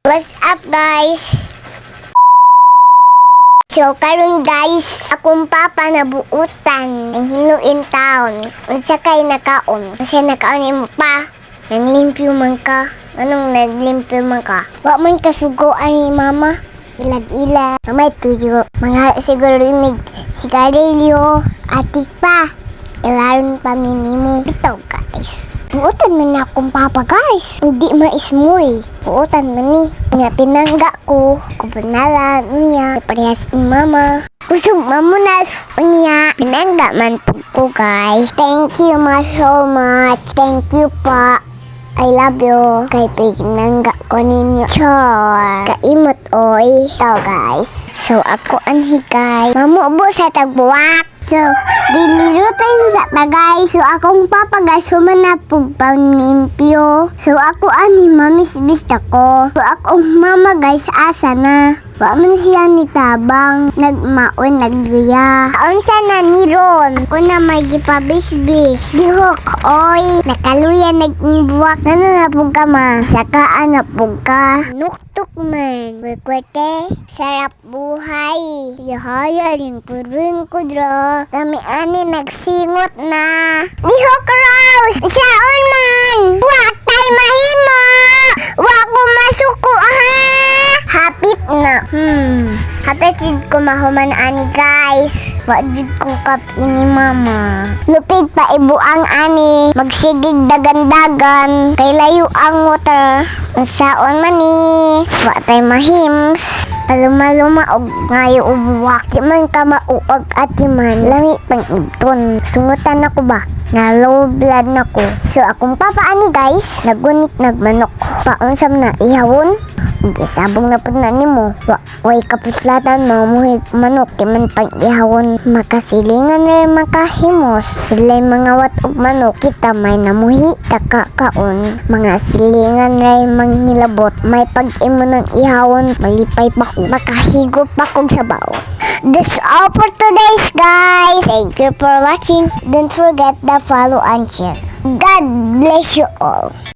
What's up, guys? So, karon guys, akong papa nabuutan ng hinuin taon. Unsa kay nakaon? Unsa nakaon mo pa? Nanglimpyo man ka. Anong naglimpyo man ka? Wa man kasugoan ni mama. Ilag-ilag. May tuyo. Mga siguro nig sigarilyo. Atik pa. Ilaron pa minimo. Ito guys. Puutan man na akong papa guys. Hindi maismoy. Puutan man ni. Nga pinangga ko. Kupanalan niya. Parehas ni mama. Kusog mamunal niya. Pinangga man po guys. Thank you so much. Thank you pa. I love you. Kay pinangga ko ninyo. Char. Kaimot oy. Ito guys. So ako anhikay. Mamubo sa tagbuwak. So, diliro tayo sa bagay. So, akong papagay sumanapog panimpyo. So, ako ani mamis bista ko. So, akong mama guys asa na. Wa man siya ni tabang. Nagmaon, nagluya. Unsa na ni Ron? Kung na may gipabis-bis. Gihok, oy. Nakaluya, nag-imbuwak. Nananapog ka ma. Saka anapog ka. Nuktuk man. Berkwete. Sarap buhay. Yahaya rin purun kudro. Kami ani nagsingot na. Lihok Rose! Saon man! Wa tay mahimo! Wa ko masuko ha! Hapit na. Hapitid ko mahuman ani guys. Wa jud ko kap ini mama. Lupig pa ibuang ani. Magsigig dagan-dagan. Kay layo ang water. Saon man ni. Wa tay mahims. Aluma-luma og ngayo ubuwak. Di man ka mauag at di man lami pang ibton. Sungutan ako ba? Na low blood na ko. So akong papa ani guys, nagunit nagmanok. Paunsam na ihawon. Gisabong na po na ni mo. Way kapuslatan mo muhig manok. Di man pang ihawon. Makasilingan rin makahimos. Sila'y mga wat og manok. Kita may namuhi. Takakaon. Mga silingan rin manghilabot. May pag-imo ng ihawon. Malipay pa ko. Makahigop pa kong sabaw. That's all for today's guys. Thank you for watching. Don't forget to follow and share. God bless you all.